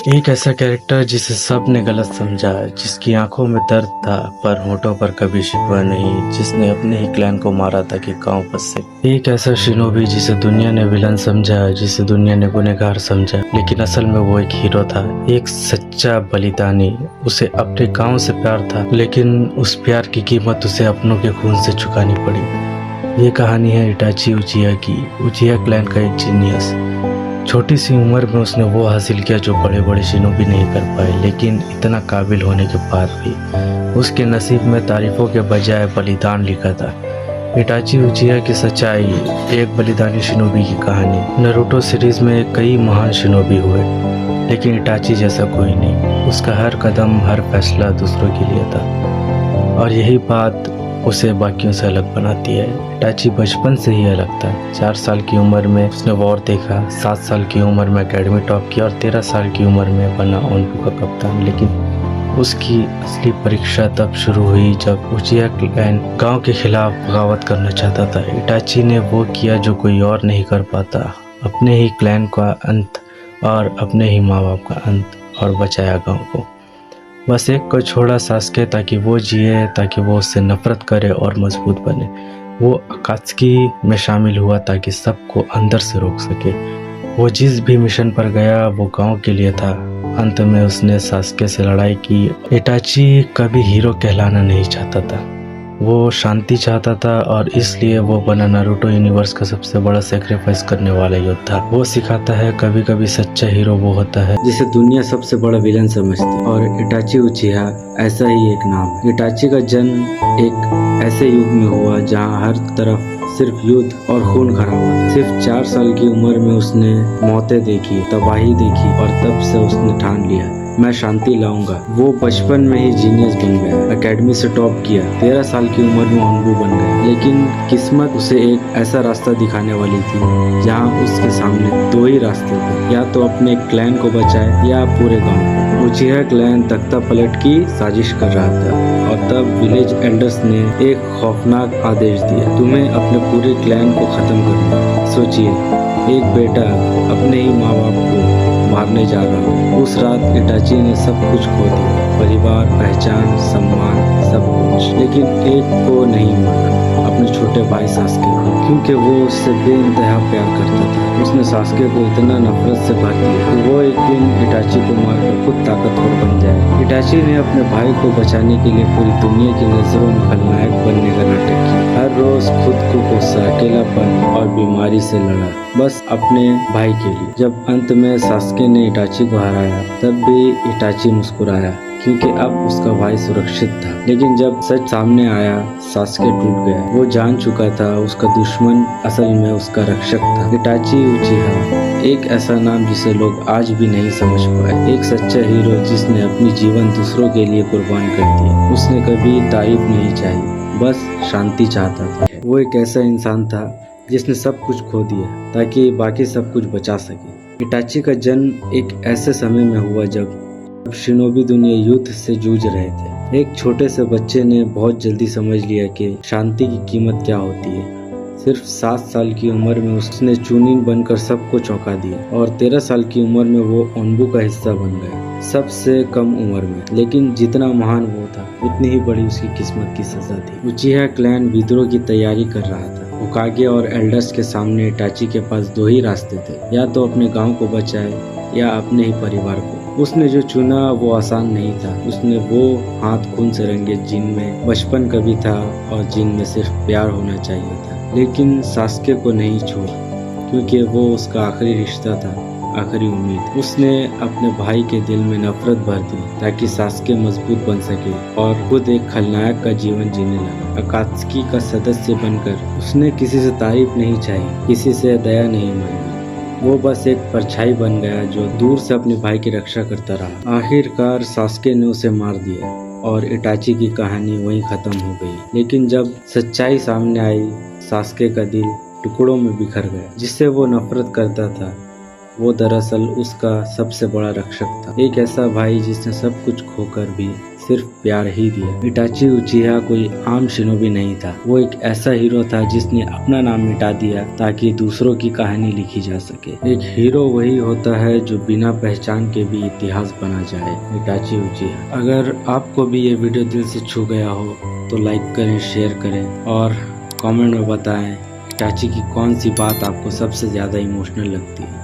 एक ऐसा कैरेक्टर जिसे सबने गलत समझा, जिसकी आंखों में दर्द था पर होठों पर कभी शिकवा नहीं, जिसने अपने ही क्लैन को मारा ताकि गांव बच सके। एक ऐसा शिनोबी जिसे दुनिया ने विलन समझा, जिसे दुनिया ने गुनहगार समझा, लेकिन असल में वो एक हीरो था, एक सच्चा बलिदानी। उसे अपने गाँव से प्यार था, लेकिन उस प्यार की कीमत उसे अपनों के खून से चुकानी पड़ी। ये कहानी है इटाची उचिहा की, उचिहा क्लैन का एक जीनियस। छोटी सी उम्र में उसने वो हासिल किया जो बड़े बड़े शिनोबी नहीं कर पाए, लेकिन इतना काबिल होने के बाद भी उसके नसीब में तारीफों के बजाय बलिदान लिखा था। इटाची उचिहा की सच्चाई, एक बलिदानी शिनोबी की कहानी। नारुतो सीरीज में कई महान शिनोबी हुए, लेकिन इटाची जैसा कोई नहीं। उसका हर कदम, हर फैसला दूसरों के लिए था, और यही बात उसे बाकियों से अलग बनाती है। इटाची बचपन से ही अलग था। 4 साल की उम्र में उसने वॉर देखा, 7 साल की उम्र में एकेडमी टॉप किया, और 13 साल की उम्र में बना ओनबू का कप्तान। लेकिन उसकी असली परीक्षा तब शुरू हुई जब उचिहा क्लैन गांव के खिलाफ बगावत करना चाहता था। इटाची ने वो किया जो कोई और नहीं कर पाता, अपने ही क्लैन का अंत और अपने ही माँ बाप का अंत, और बचाया गाँव को। बस एक को छोड़ा, सास्के, ताकि वो जिए, ताकि वो उससे नफरत करे और मजबूत बने। वो अकात्सुकी में शामिल हुआ ताकि सबको अंदर से रोक सके। वो जिस भी मिशन पर गया वो गांव के लिए था। अंत में उसने सास्के से लड़ाई की। इटाची कभी हीरो कहलाना नहीं चाहता था, वो शांति चाहता था, और इसलिए वो बना नारुतो यूनिवर्स का सबसे बड़ा सेक्रीफाइस करने वाला योद्धा। वो सिखाता है कभी कभी सच्चा हीरो वो होता है जिसे दुनिया सबसे बड़ा विलन समझती है, और इटाची उचिहा ऐसा ही एक नाम है। इटाची का जन्म एक ऐसे युग में हुआ जहाँ हर तरफ सिर्फ युद्ध और खून खराब हुआ। सिर्फ 4 साल की उम्र में उसने मौतें देखी, तबाही देखी, और तब से उसने ठान लिया मैं शांति लाऊंगा। वो बचपन में ही जीनियस बन गया, एकेडमी से टॉप किया, 13 साल की उम्र में ओनबू बन गया। लेकिन किस्मत उसे एक ऐसा रास्ता दिखाने वाली थी जहाँ उसके सामने 2 ही रास्ते थे, या तो अपने क्लैन को बचाए या पूरे गांव। उचिहा क्लैन तख्ता पलट की साजिश कर रहा था, और तब विलेज एल्डर्स ने एक खौफनाक आदेश दिया, तुम्हें अपने पूरे क्लैन को खत्म करना। सोचिए, एक बेटा अपने ही माँ बाप को मारने जा रहा हूँ। उस रात इटाची ने सब कुछ खो दिया, परिवार, पहचान, सम्मान, सब कुछ, लेकिन एक को नहीं मारा, अपने छोटे भाई सास्के को, क्योंकि वो उससे बेइंतहा प्यार करता था। उसने सास्के को इतना नफरत से भर दिया कि वो एक दिन इटाची को मारकर खुद ताकतवर बन जाए। इटाची ने अपने भाई को बचाने के लिए पूरी दुनिया की नजरों में खलनायक बनने का नाटक किया। हर रोज खुद को कोसा, अकेलापन और बीमारी से लड़ा, बस अपने भाई के लिए। जब अंत में सास्के ने इटाची को हराया, तब भी इटाची मुस्कुराया, क्योंकि अब उसका भाई सुरक्षित था। लेकिन जब सच सामने आया, सास्के टूट गया। वो जान चुका था उसका दुश्मन असल में उसका रक्षक था। इटाची उचिहा, एक ऐसा नाम जिसे लोग आज भी नहीं समझ पाए। एक सच्चा हीरो जिसने अपनी जीवन दूसरों के लिए कुर्बान कर दिया। उसने कभी तारीफ नहीं चाहिए, बस शांति चाहता था। वो एक ऐसा इंसान था जिसने सब कुछ खो दिया ताकि बाकी सब कुछ बचा सके। इटाची का जन्म एक ऐसे समय में हुआ जब शिनोबी दुनिया युद्ध से जूझ रहे थे। एक छोटे से बच्चे ने बहुत जल्दी समझ लिया कि शांति की कीमत क्या होती है। सिर्फ 7 साल की उम्र में उसने चूनिन बनकर सबको चौंका दिया, और 13 साल की उम्र में वो ओनबू का हिस्सा बन गया, सबसे कम उम्र में। लेकिन जितना महान वो था, उतनी ही बड़ी उसकी किस्मत की सजा थी। उचिहा क्लैन विद्रोह की तैयारी कर रहा था। होकागे और एल्डर्स के सामने इटाची के पास 2 ही रास्ते थे, या तो अपने गांव को बचाए या अपने ही परिवार को। उसने जो चुना वो आसान नहीं था। उसने वो हाथ खून से रंगे जिनमें बचपन कभी था और जिनमें सिर्फ प्यार होना चाहिए था। लेकिन सास्के को नहीं छोड़ा, क्योंकि वो उसका आखिरी रिश्ता था, आखिरी उम्मीद। उसने अपने भाई के दिल में नफरत भर दी ताकि सास्के मजबूत बन सके और खुद एक खलनायक का जीवन जीने लगा। अकात्सुकी का सदस्य बनकर उसने किसी से तारीफ नहीं चाहिए, किसी से दया नहीं मांगी। वो बस एक परछाई बन गया जो दूर से अपने भाई की रक्षा करता रहा। आखिरकार सास्के ने उसे मार दिया और इटाची की कहानी वहीं खत्म हो गई। लेकिन जब सच्चाई सामने आई, सास्के का दिल टुकड़ों में बिखर गया। जिससे वो नफरत करता था, वो दरअसल उसका सबसे बड़ा रक्षक था। एक ऐसा भाई जिसने सब कुछ खोकर भी सिर्फ प्यार ही दिया। इटाची उचिहा कोई आम शिनोबी नहीं था, वो एक ऐसा हीरो था जिसने अपना नाम मिटा दिया ताकि दूसरों की कहानी लिखी जा सके। एक हीरो वही होता है जो बिना पहचान के भी इतिहास बना जाए। इटाची उचिहा। अगर आपको भी ये वीडियो दिल से छू गया हो तो लाइक करें, शेयर करें और कमेंट में बताएं इटाची की कौन सी बात आपको सबसे ज्यादा इमोशनल लगती है।